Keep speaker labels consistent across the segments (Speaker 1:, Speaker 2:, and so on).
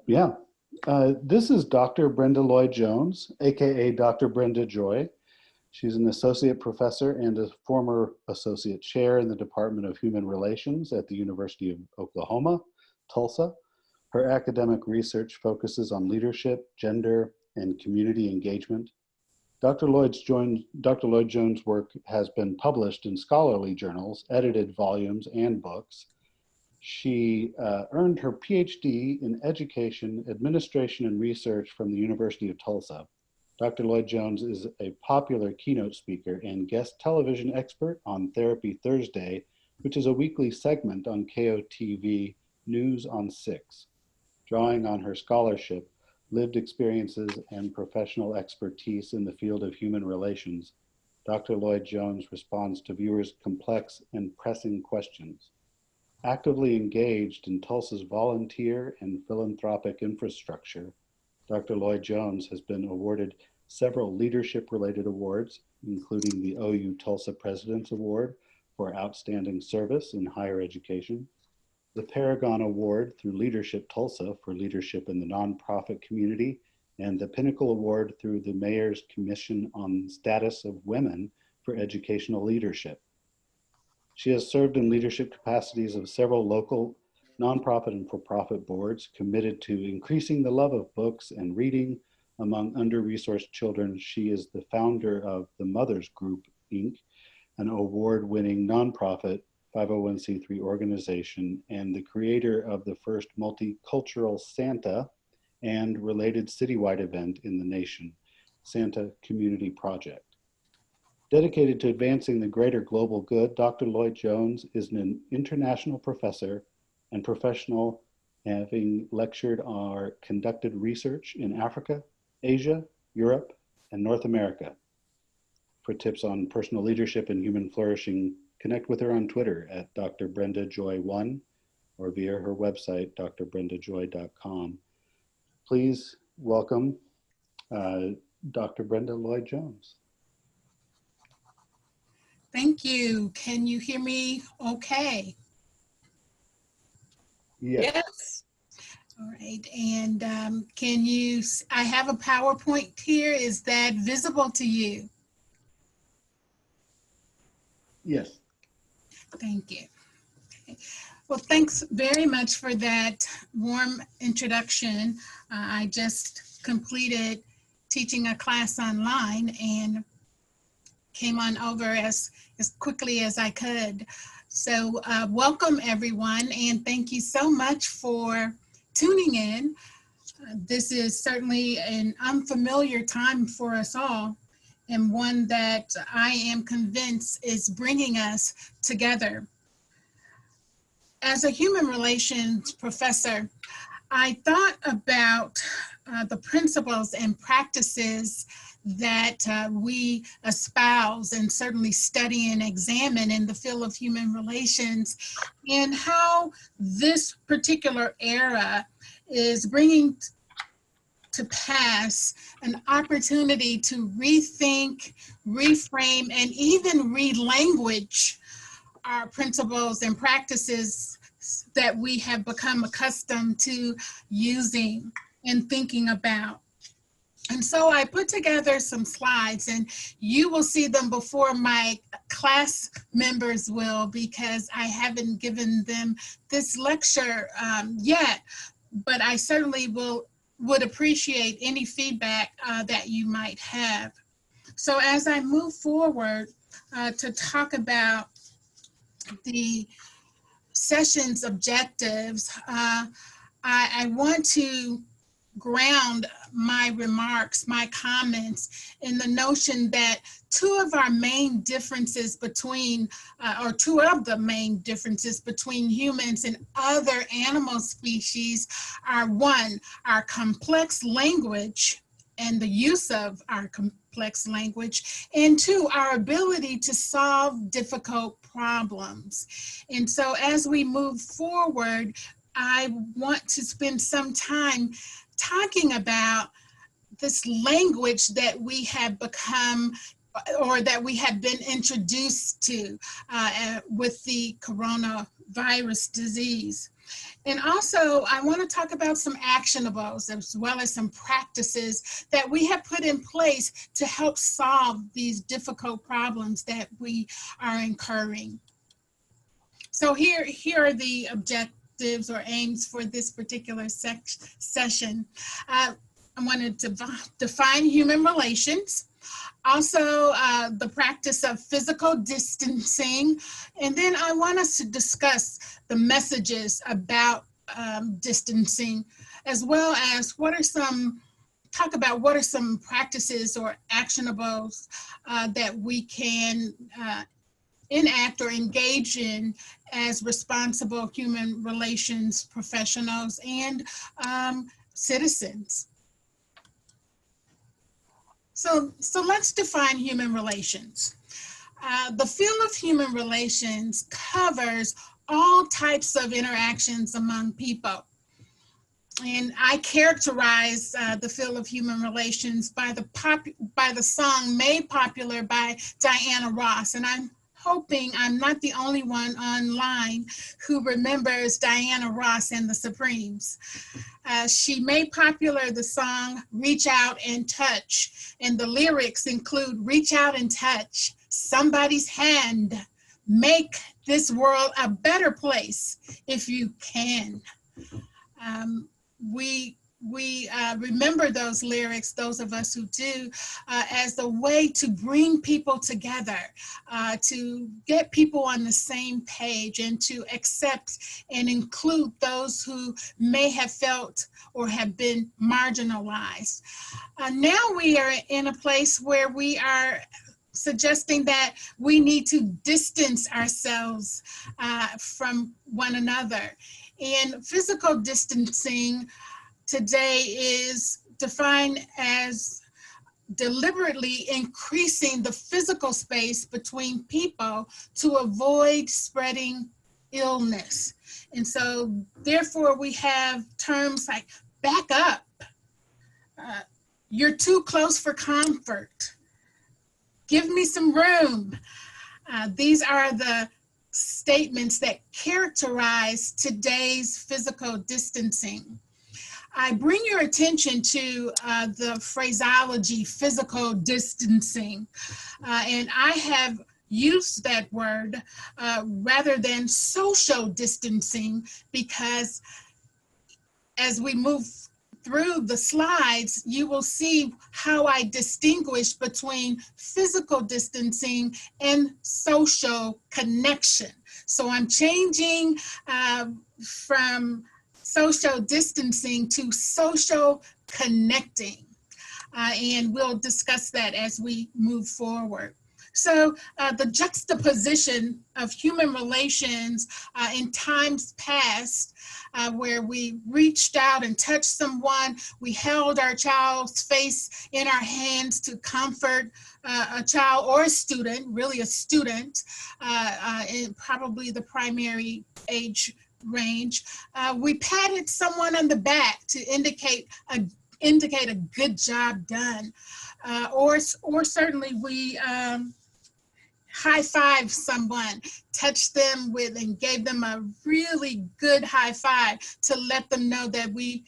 Speaker 1: Yeah. This is Dr. Brenda Lloyd Jones, aka Dr. Brenda Joy. She's an associate professor and a former associate chair in the Department of Human Relations at the University of Oklahoma, Tulsa. Her academic research focuses on leadership, gender, and community engagement. Dr. Lloyd Jones' work has been published in scholarly journals, edited volumes, and books. She earned her PhD in Education, Administration, and Research from the University of Tulsa. Dr. Lloyd Jones is a popular keynote speaker and guest television expert on Therapy Thursday, which is a weekly segment on KOTV News on 6. Drawing on her scholarship, lived experiences, and professional expertise in the field of human relations, Dr. Lloyd Jones responds to viewers' complex and pressing questions. Actively engaged in Tulsa's volunteer and philanthropic infrastructure, Dr. Lloyd Jones has been awarded several leadership-related awards, including the OU Tulsa President's Award for Outstanding Service in Higher Education, the Paragon Award through Leadership Tulsa for leadership in the nonprofit community, and the Pinnacle Award through the Mayor's Commission on Status of Women for Educational Leadership. She has served in leadership capacities of several local nonprofit and for-profit boards committed to increasing the love of books and reading among under-resourced children. She is the founder of the Mothers Group, Inc., an award-winning nonprofit 501c3 organization, and the creator of the first multicultural Santa and related citywide event in the nation, Santa Community Project. Dedicated to advancing the greater global good, Dr. Lloyd Jones is an international professor and professional, having lectured or conducted research in Africa, Asia, Europe, and North America. For tips on personal leadership and human flourishing, connect with her on Twitter at Dr. Brenda Joy1 or via her website, drbrendajoy.com. Please welcome Dr. Brenda Lloyd Jones.
Speaker 2: Thank you. Can you hear me okay?
Speaker 1: Yes.
Speaker 2: All right. And I have a PowerPoint here. Is that visible to you?
Speaker 1: Yes.
Speaker 2: Thank you. Okay. Well, thanks very much for that warm introduction. I just completed teaching a class online and came on over as quickly as I could. So welcome everyone, and thank you so much for tuning in. This is certainly an unfamiliar time for us all, and one that I am convinced is bringing us together. As a human relations professor, I thought about the principles and practices that we espouse and certainly study and examine in the field of human relations, and how this particular era is bringing to pass an opportunity to rethink, reframe, and even relanguage our principles and practices that we have become accustomed to using and thinking about. And so I put together some slides, and you will see them before my class members will, because I haven't given them this lecture yet, but I certainly would appreciate any feedback that you might have. So as I move forward to talk about the session's objectives, I want to ground my remarks, my comments in the notion that two of the main differences between humans and other animal species are, one, our complex language and the use of our complex language, and two, our ability to solve difficult problems. And so as we move forward, I want to spend some time talking about this language that we have become, or that we have been introduced to with the coronavirus disease. And also, I want to talk about some actionables as well as some practices that we have put in place to help solve these difficult problems that we are incurring. So here are the objectives or aims for this particular session. I wanted to define human relations. Also, the practice of physical distancing. And then I want us to discuss the messages about distancing, as well as talk about what are some practices or actionables that we can enact or engage in as responsible human relations professionals and citizens. So let's define human relations. The field of human relations covers all types of interactions among people. And I characterize the field of human relations by the song made popular by Diana Ross. And I'm hoping I'm not the only one online who remembers Diana Ross and the Supremes. She made popular the song Reach Out and Touch, and the lyrics include reach out and touch somebody's hand, make this world a better place if you can. We remember those lyrics, those of us who do, as a way to bring people together, to get people on the same page, and to accept and include those who may have felt or have been marginalized. Now we are in a place where we are suggesting that we need to distance ourselves from one another. And physical distancing today is defined as deliberately increasing the physical space between people to avoid spreading illness. And so therefore we have terms like back up, you're too close for comfort, give me some room. These are the statements that characterize today's physical distancing. I bring your attention to the phraseology physical distancing, and I have used that word rather than social distancing, because as we move through the slides, you will see how I distinguish between physical distancing and social connection. So I'm changing from social distancing to social connecting. And we'll discuss that as we move forward. So the juxtaposition of human relations in times past, where we reached out and touched someone, we held our child's face in our hands to comfort a child or a student, really a student, in probably the primary age range. We patted someone on the back to indicate a good job done, or certainly we high-five someone, touched them with and gave them a really good high five to let them know that we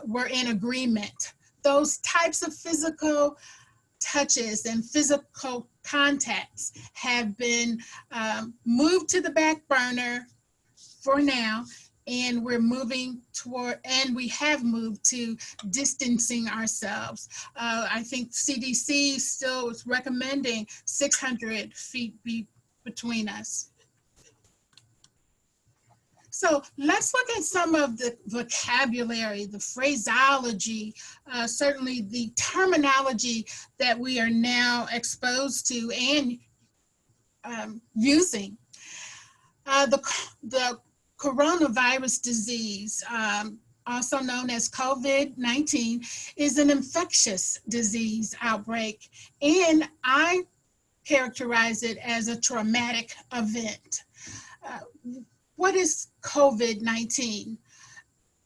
Speaker 2: were in agreement. Those types of physical touches and physical contacts have been moved to the back burner for now, and we're moving toward, and we have moved to distancing ourselves. I think CDC still is recommending 600 feet between us. So let's look at some of the vocabulary, the phraseology, certainly the terminology that we are now exposed to and using. The coronavirus disease, also known as COVID-19, is an infectious disease outbreak, and I characterize it as a traumatic event. What is COVID-19?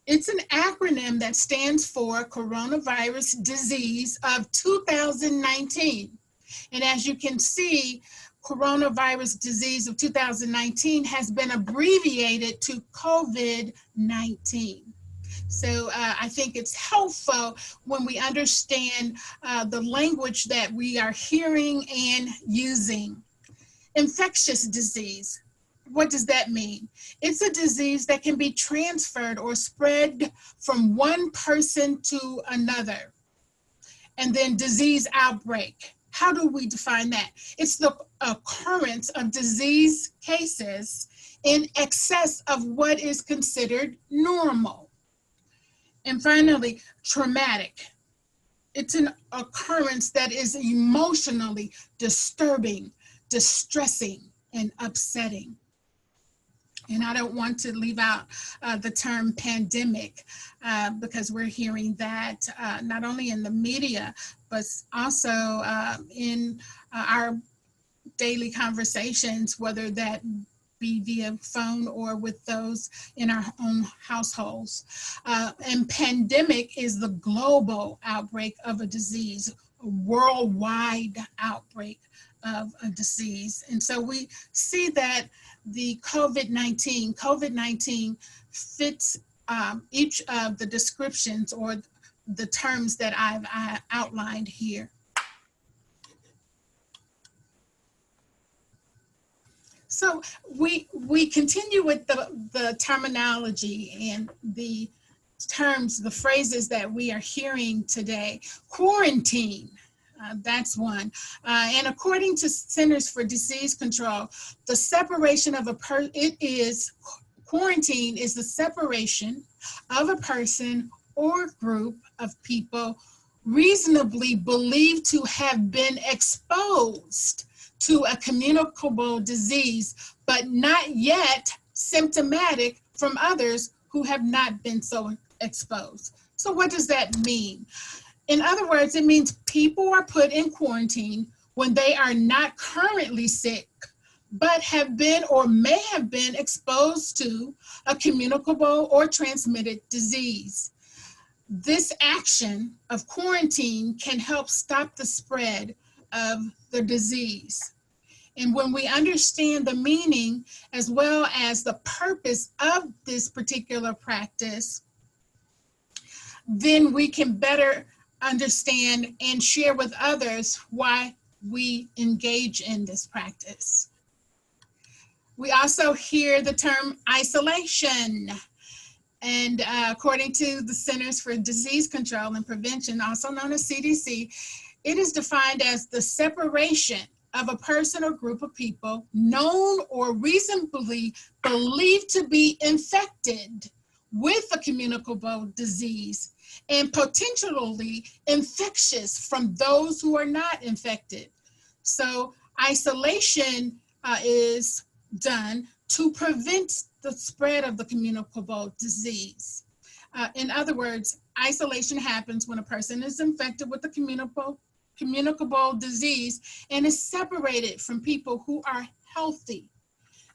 Speaker 2: It's an acronym that stands for Coronavirus Disease of 2019. And as you can see, coronavirus disease of 2019 has been abbreviated to COVID-19. So I think it's helpful when we understand the language that we are hearing and using. Infectious disease. What does that mean? It's a disease that can be transferred or spread from one person to another. And then disease outbreak. How do we define that? It's the occurrence of disease cases in excess of what is considered normal. And finally, traumatic. It's an occurrence that is emotionally disturbing, distressing, and upsetting. And I don't want to leave out the term pandemic because we're hearing that not only in the media, but also in our daily conversations, whether that be via phone or with those in our own households. And pandemic is the global outbreak of a disease, a worldwide outbreak of a disease. And so we see that the COVID-19 fits each of the descriptions or the terms that I've outlined here. So we continue with the terminology and the terms, the phrases that we are hearing today. Quarantine, that's one. And according to Centers for Disease Control, the separation of quarantine is the separation of a person or group of people reasonably believed to have been exposed to a communicable disease, but not yet symptomatic from others who have not been so exposed. So what does that mean? In other words, it means people are put in quarantine when they are not currently sick, but have been or may have been exposed to a communicable or transmitted disease. This action of quarantine can help stop the spread of the disease. And when we understand the meaning as well as the purpose of this particular practice, then we can better understand and share with others why we engage in this practice. We also hear the term isolation. And according to the Centers for Disease Control and Prevention, also known as CDC, it is defined as the separation of a person or group of people known or reasonably believed to be infected with a communicable disease and potentially infectious from those who are not infected. So isolation is done to prevent the spread of the communicable disease. In other words, isolation happens when a person is infected with the communicable disease and is separated from people who are healthy.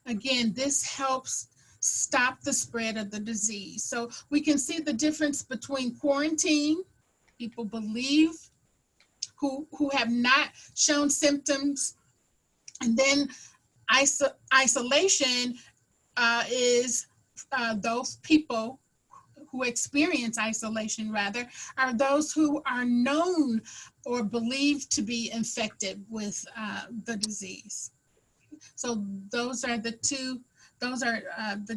Speaker 2: Again, this helps stop the spread of the disease. So we can see the difference between quarantine, people believe who have not shown symptoms, and then isolation is those people who experience isolation are those who are known or believed to be infected with the disease. So those are the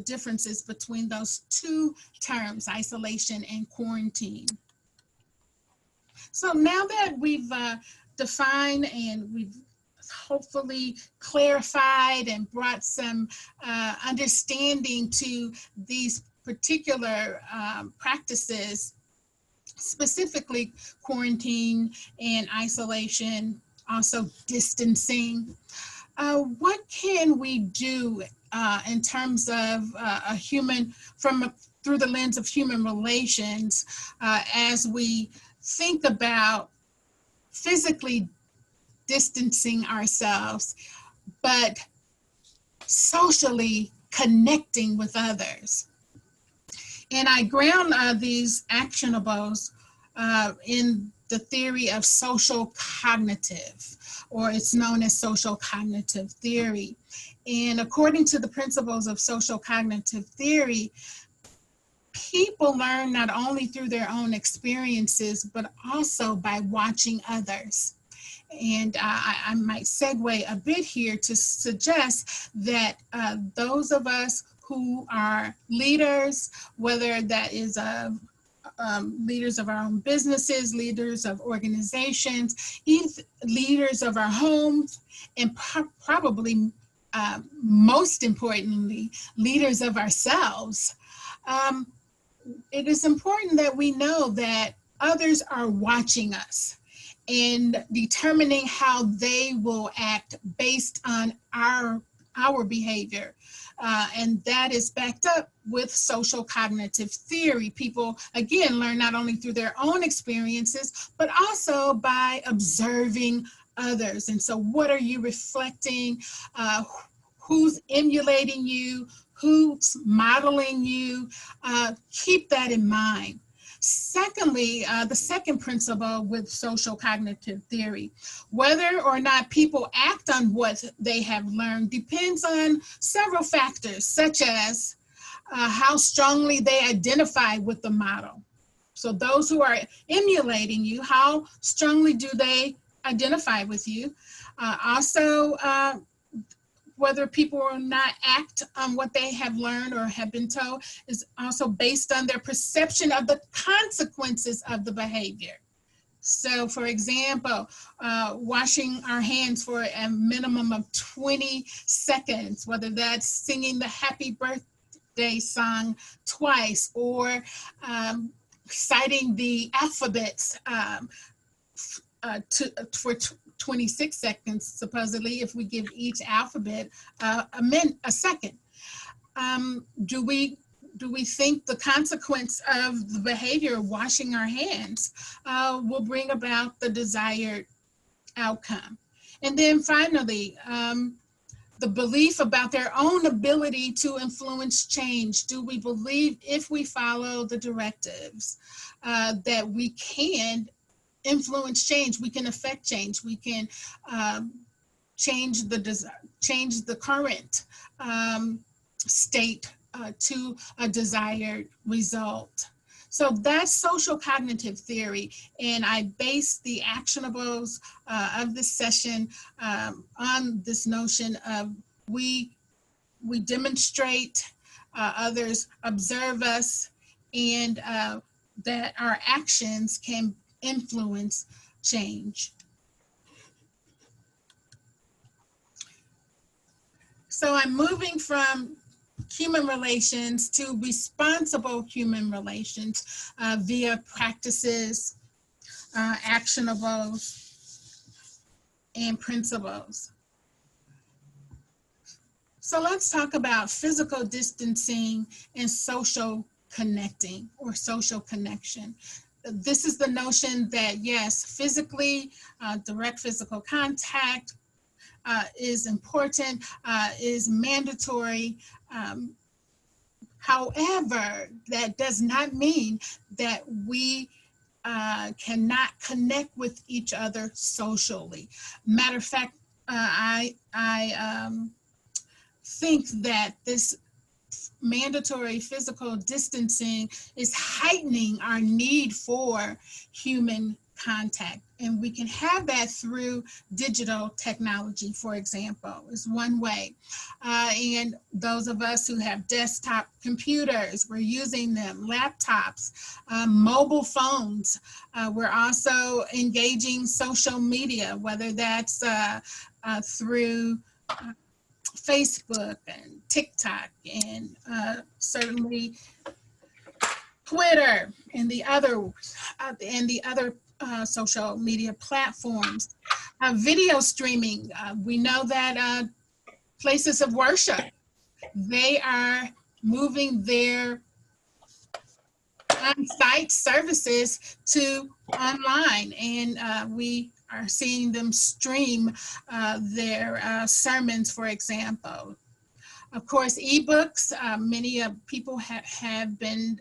Speaker 2: differences between those two terms, isolation and quarantine. So now that we've defined and we've hopefully clarified and brought some understanding to these particular practices, specifically quarantine and isolation, also distancing, what can we do in terms of through the lens of human relations as we think about physically distancing ourselves, but socially connecting with others? And I ground these actionables in the theory of social cognitive, or it's known as social cognitive theory. And according to the principles of social cognitive theory, people learn not only through their own experiences, but also by watching others. And I might segue a bit here to suggest that those of us who are leaders, whether that is leaders of our own businesses, leaders of organizations, leaders of our homes, and probably most importantly, leaders of ourselves, it is important that we know that others are watching us and determining how they will act based on our behavior. And that is backed up with social cognitive theory. People, again, learn not only through their own experiences, but also by observing others. And so what are you reflecting? Who's emulating you? Who's modeling you? Keep that in mind. Secondly, the second principle with social cognitive theory, whether or not people act on what they have learned depends on several factors, such as how strongly they identify with the model. So those who are emulating you, how strongly do they identify with you? Also, whether people or not act on what they have learned or have been told is also based on their perception of the consequences of the behavior. So for example, washing our hands for a minimum of 20 seconds, whether that's singing the happy birthday song twice or citing the alphabets for 26 seconds, supposedly, if we give each alphabet a second. Do we think the consequence of the behavior of washing our hands will bring about the desired outcome? And then finally, the belief about their own ability to influence change. Do we believe if we follow the directives that we can influence change, we can affect change, we can change the current state to a desired result? So that's social cognitive theory, and I base the actionables of this session on this notion of we demonstrate, others observe us, and that our actions can influence change. So I'm moving from human relations to responsible human relations via practices, actionables, and principles. So let's talk about physical distancing and social connecting or social connection. This is the notion that, yes, physically, direct physical contact is important, is mandatory. However, that does not mean that we cannot connect with each other socially. Matter of fact, I think that this mandatory physical distancing is heightening our need for human contact. And we can have that through digital technology, for example, is one way. And those of us who have desktop computers, we're using them, laptops, mobile phones. We're also engaging social media, whether that's through Facebook and TikTok and certainly Twitter and the other social media platforms. Video streaming, we know that places of worship, they are moving their on-site services to online, and we are seeing them stream their sermons, for example. Of course, ebooks, many people have been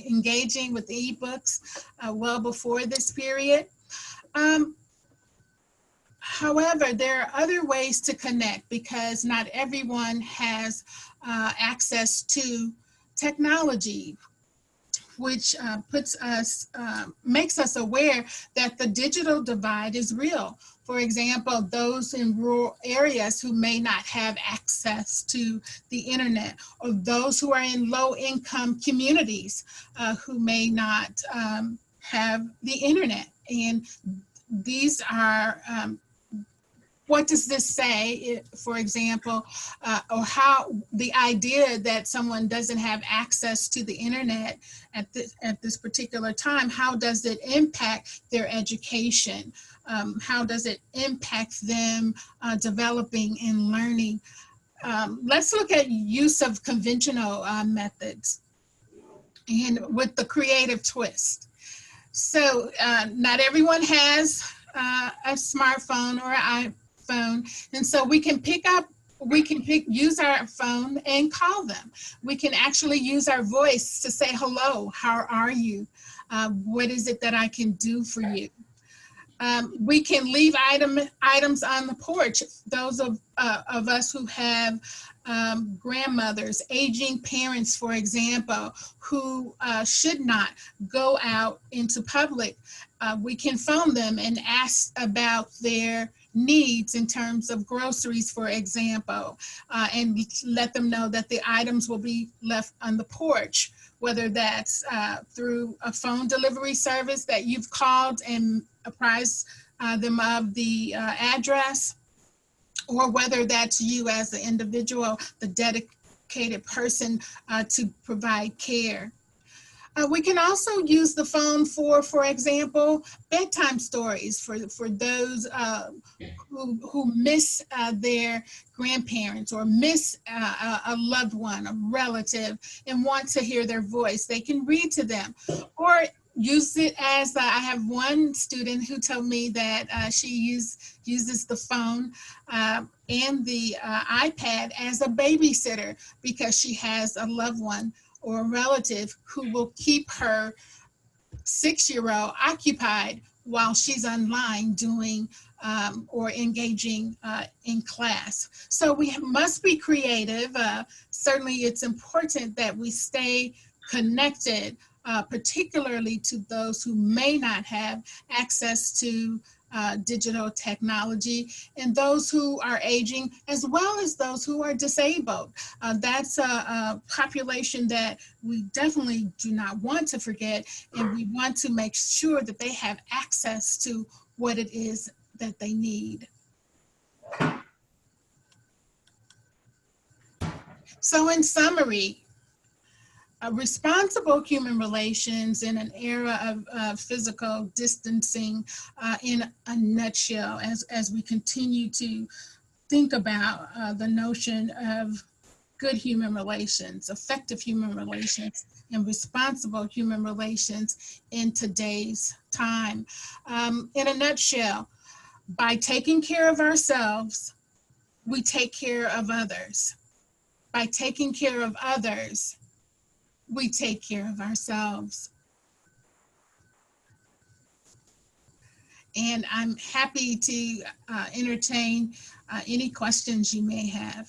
Speaker 2: engaging with ebooks well before this period. However, there are other ways to connect because not everyone has access to technology, which makes us aware that the digital divide is real. For example, those in rural areas who may not have access to the internet, or those who are in low-income communities who may not have the internet. And these are what does this say, for example, or how the idea that someone doesn't have access to the internet at this particular time, how does it impact their education? How does it impact them developing and learning? Let's look at use of conventional methods and with the creative twist. So not everyone has a smartphone or an iPhone, and so we can use our phone and call them. We can actually use our voice to say, hello, how are you? What is it that I can do for you? We can leave items on the porch. Those of us who have grandmothers, aging parents, for example, who should not go out into public, we can phone them and ask about their needs in terms of groceries, for example, and let them know that the items will be left on the porch, whether that's through a phone delivery service that you've called and apprised them of the address, or whether that's you as the individual, the dedicated person to provide care. We can also use the phone for example, bedtime stories for those who miss their grandparents or miss a loved one, a relative, and want to hear their voice. They can read to them, or use it as I have one student who told me that she uses the phone and the iPad as a babysitter because she has a loved one or a relative who will keep her 6-year-old occupied while she's online doing or engaging in class. So we must be creative. Certainly it's important that we stay connected, particularly to those who may not have access to digital technology, and those who are aging, as well as those who are disabled. That's a population that we definitely do not want to forget, and we want to make sure that they have access to what it is that they need. So in summary, responsible human relations in an era of physical distancing, in a nutshell, as we continue to think about the notion of good human relations, effective human relations, and responsible human relations in today's time. In a nutshell, by taking care of ourselves, we take care of others. By taking care of others, we take care of ourselves. And I'm happy to entertain any questions you may have.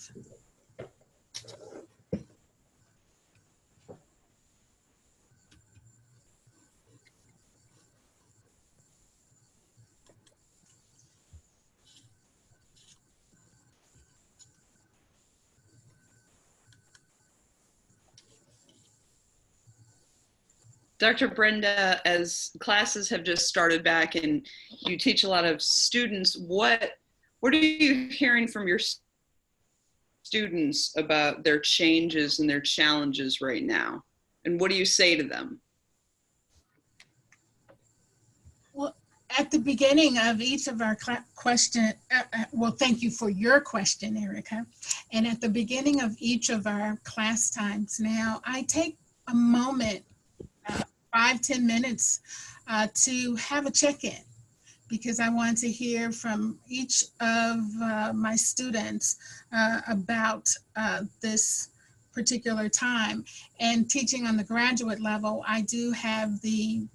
Speaker 3: Dr. Brenda, as classes have just started back and you teach a lot of students, what are you hearing from your students about their changes and their challenges right now? And what do you say to them?
Speaker 2: Well, at the beginning of each of our question, well, thank you for your question, Erica. And at the beginning of each of our class times now, I take a moment, 5-10 minutes to have a check-in, because I want to hear from each of my students about this particular time. And teaching on the graduate level, I do have the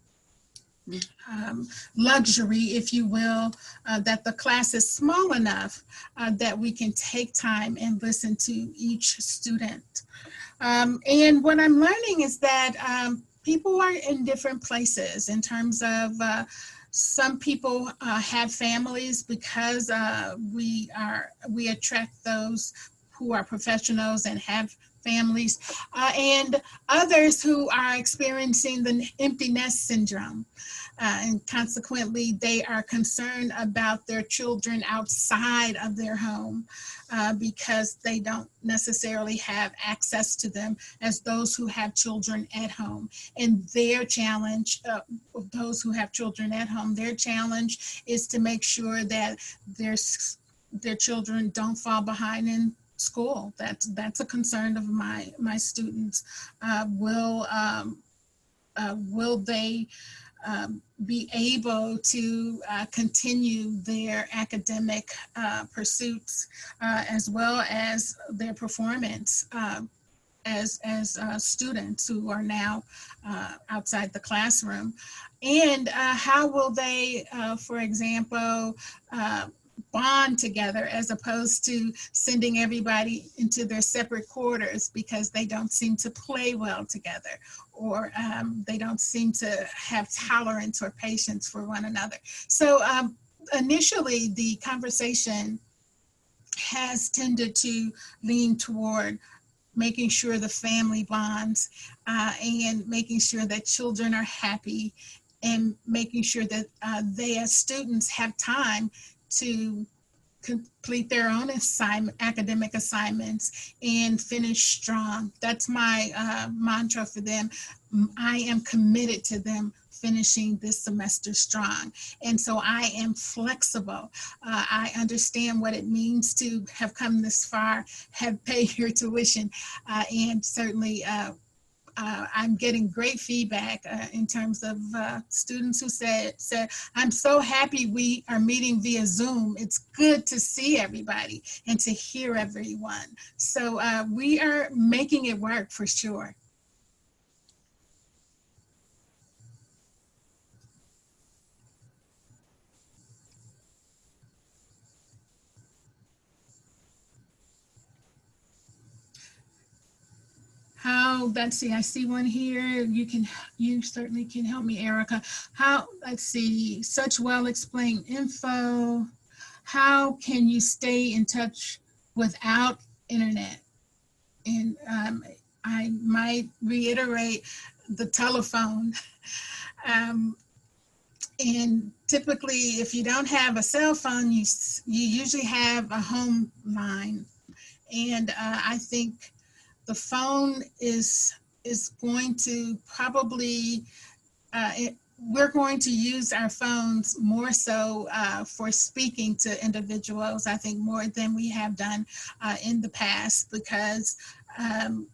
Speaker 2: luxury, if you will, that the class is small enough that we can take time and listen to each student. And what I'm learning is that people are in different places in terms of some people have families because we attract those who are professionals and have families, and others who are experiencing the empty nest syndrome. And consequently, they are concerned about their children outside of their home because they don't necessarily have access to them as those who have children at home. And their challenge, those who have children at home, their challenge is to make sure that their children don't fall behind in school. That's a concern of my students. Will they be able to continue their academic pursuits as well as their performance as students who are now outside the classroom? And how will they, for example, bond together as opposed to sending everybody into their separate quarters because they don't seem to play well together, or they don't seem to have tolerance or patience for one another. So initially the conversation has tended to lean toward making sure the family bonds and making sure that children are happy, and making sure that they as students have time to complete their own academic assignments and finish strong. That's my mantra for them. I am committed to them finishing this semester strong. And so I am flexible. I understand what it means to have come this far, have paid your tuition, and certainly I'm getting great feedback in terms of students who said, I'm so happy we are meeting via Zoom. It's good to see everybody and to hear everyone. So we are making it work for sure. How, let's see, I see one here. You certainly can help me, Erica. How, let's see, such well explained info. How can you stay in touch without internet? And I might reiterate the telephone. And typically, if you don't have a cell phone, you usually have a home line. And I think the phone is going to probably, we're going to use our phones more so for speaking to individuals, I think, more than we have done in the past, because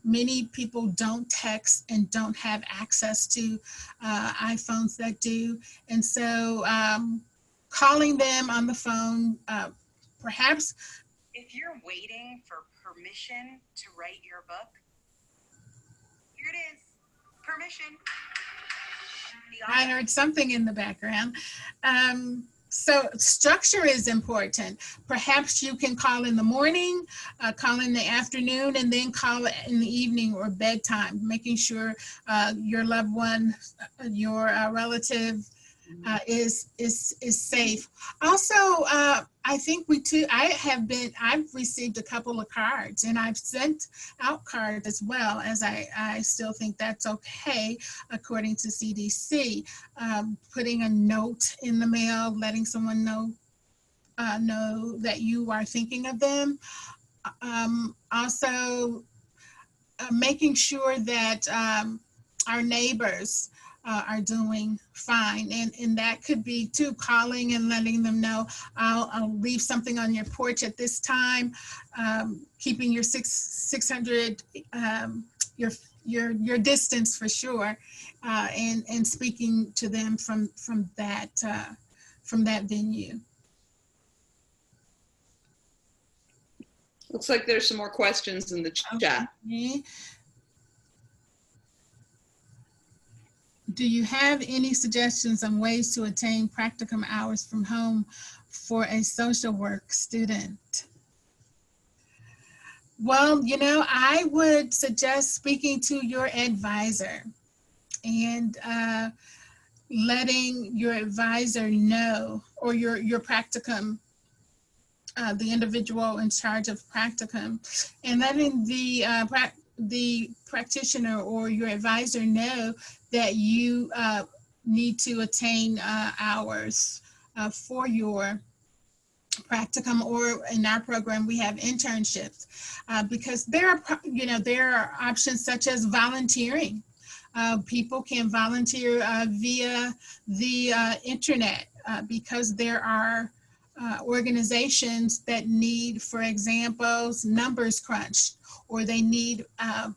Speaker 2: many people don't text and don't have access to iPhones that do. And so calling them on the phone, perhaps.
Speaker 4: If you're waiting for permission to write your book, here it is, permission.
Speaker 2: I heard something in the background. So structure is important. Perhaps you can call in the morning, call in the afternoon, and then call in the evening or bedtime, making sure your loved one, your relative is safe. Also, I think I've received a couple of cards, and I've sent out cards as well, as I still think that's okay according to CDC. Putting a note in the mail, letting someone know that you are thinking of them. Also, making sure that our neighbors are doing fine, and that could be too, calling and letting them know, I'll leave something on your porch at this time, keeping your 600 your distance for sure, and speaking to them from that venue.
Speaker 3: Looks like there's some more questions in the chat.
Speaker 2: Okay. Do you have any suggestions on ways to attain practicum hours from home for a social work student? Well, you know, I would suggest speaking to your advisor and letting your advisor know, or your practicum, the individual in charge of practicum, and letting the practitioner or your advisor know that you need to attain hours for your practicum, or in our program we have internships, because there are options such as volunteering. People can volunteer via the internet, because there are organizations that need, for example, numbers crunched, or they need,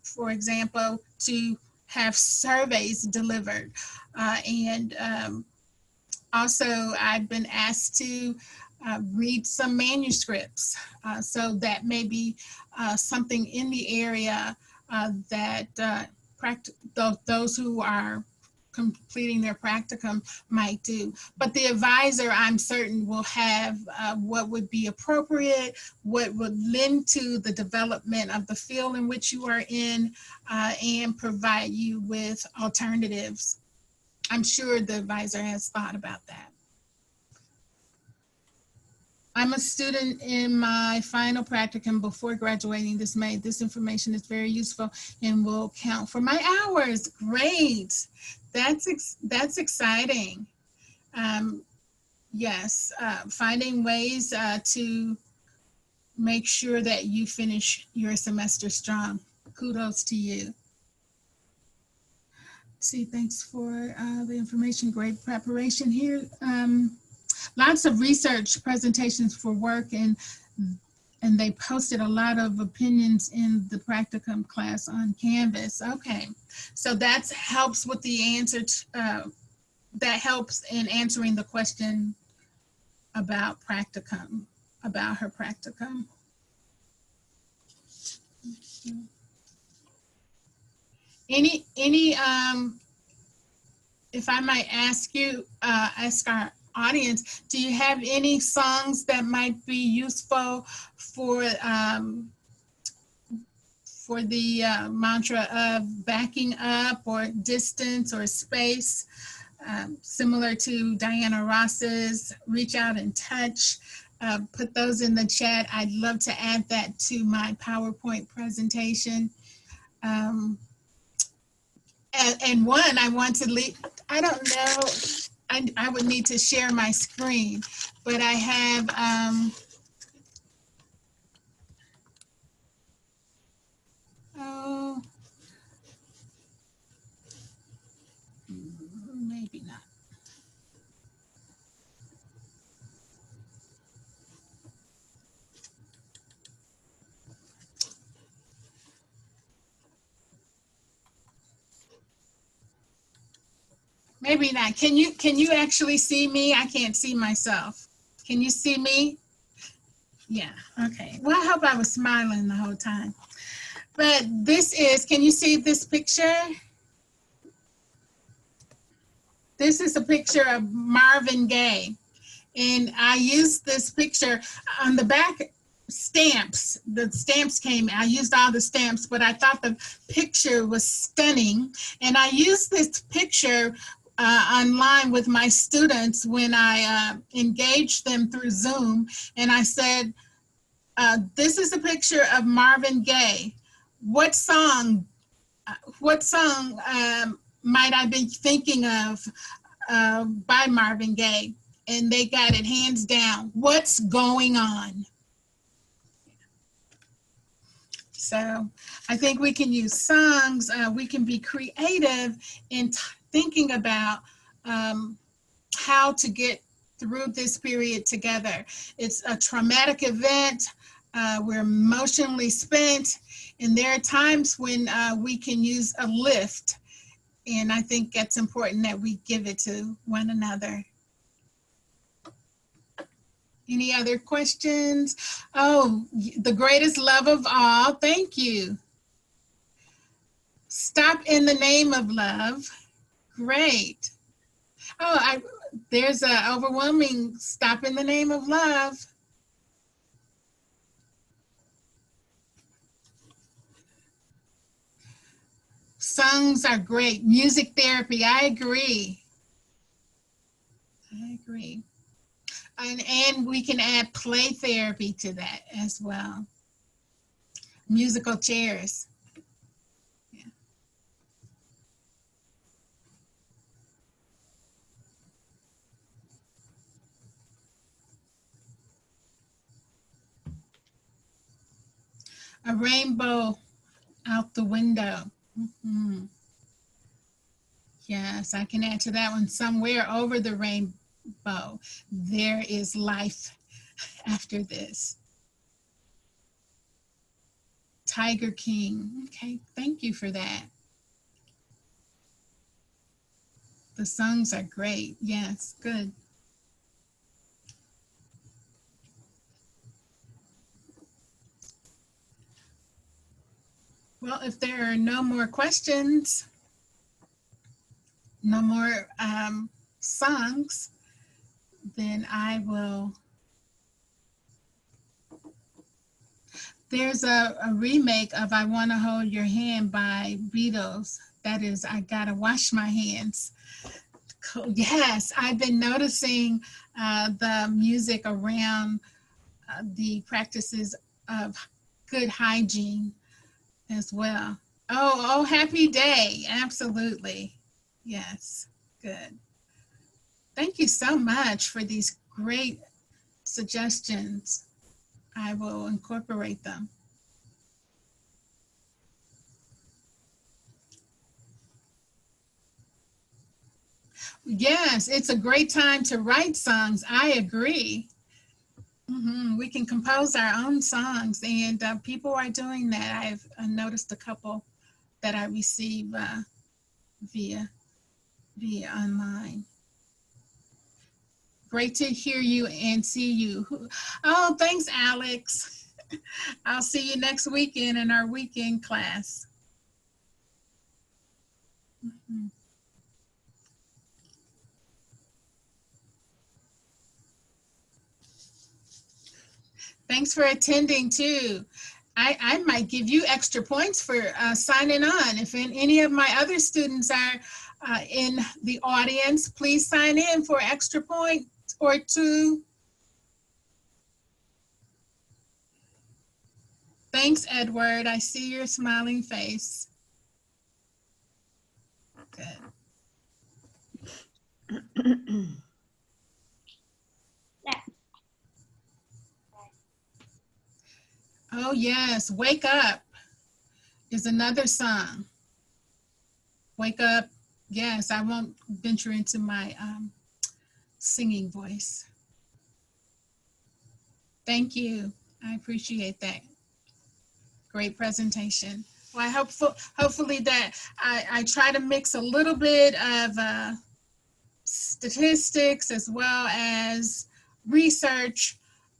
Speaker 2: for example, to have surveys delivered. Also, I've been asked to read some manuscripts. So that may be something in the area that those who are completing their practicum might do. But the advisor, I'm certain, will have what would be appropriate, what would lend to the development of the field in which you are in, and provide you with alternatives. I'm sure the advisor has thought about that. I'm a student in my final practicum before graduating this May. This information is very useful and will count for my hours. Great. That's exciting. Yes, finding ways to make sure that you finish your semester strong. Kudos to you. See, thanks for the information. Great preparation here. Lots of research presentations for work, and they posted a lot of opinions in the practicum class on Canvas. Okay, so that helps with the answer that helps in answering the question about practicum, about her practicum. Any if I might ask you, ask our audience, do you have any songs that might be useful for the mantra of backing up, or distance, or space, similar to Diana Ross's Reach Out and Touch? Put those in the chat. I'd love to add that to my PowerPoint presentation. And one I want to leave, I don't know, I would need to share my screen, but I have, oh, maybe not. Maybe not. Can you actually see me? I can't see myself. Can you see me? Yeah, okay. Well, I hope I was smiling the whole time. But this is, can you see this picture? This is a picture of Marvin Gaye. And I used this picture on the back stamps. The stamps came, I used all the stamps, but I thought the picture was stunning. And I used this picture online with my students when I engaged them through Zoom. And I said, this is a picture of Marvin Gaye. What song might I be thinking of by Marvin Gaye? And they got it hands down. What's Going On? So I think we can use songs. We can be creative in thinking about how to get through this period together. It's a traumatic event. We're emotionally spent. And there are times when we can use a lift. And I think that's important that we give it to one another. Any other questions? Oh, the greatest love of all. Thank you. Stop in the name of love. Great. Oh, there's a overwhelming stop in the name of love. Songs are great. Music therapy, I agree. I agree. And we can add play therapy to that as well. Musical chairs. Yeah. A rainbow out the window. Mhm. Yes, I can add to that one. Somewhere over the rainbow, there is life after this. Tiger King. Okay, thank you for that. The songs are great. Yes, good. Well, if there are no more questions, no more songs, then I will. There's a remake of I Want to Hold Your Hand by Beatles. That is, I Gotta Wash My Hands. Cool. Yes, I've been noticing the music around the practices of good hygiene as well. Oh, happy day. Absolutely. Yes, good. Thank you so much for these great suggestions. I will incorporate them. Yes, it's a great time to write songs. I agree. We can compose our own songs, and people are doing that. I've noticed a couple that I receive via online. Great to hear you and see you. Oh, thanks, Alex. I'll see you next weekend in our weekend class. Mhm. Thanks for attending too. I might give you extra points for signing on. If any of my other students are in the audience, please sign in for extra point or two. Thanks, Edward. I see your smiling face. Good. Oh yes, Wake Up is another song. Wake Up. Yes, I won't venture into my singing voice. Thank you. I appreciate that. Great presentation. Well, hopefully that I try to mix a little bit of statistics as well as research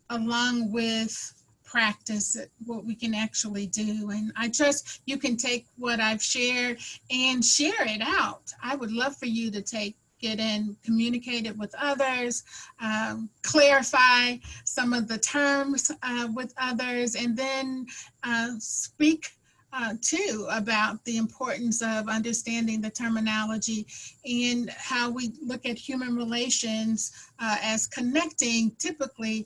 Speaker 2: along with practice, what we can actually do. And I trust you can take what I've shared and share it out. I would love for you to take it and communicate it with others, clarify some of the terms with others, and then speak too about the importance of understanding the terminology and how we look at human relations as connecting, typically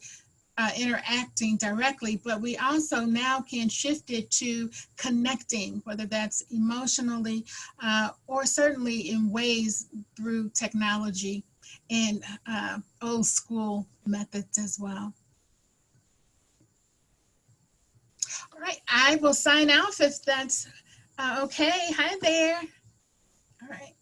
Speaker 2: interacting directly, but we also now can shift it to connecting, whether that's emotionally or certainly in ways through technology and old school methods as well. All right, I will sign off if that's okay. Hi there. All right.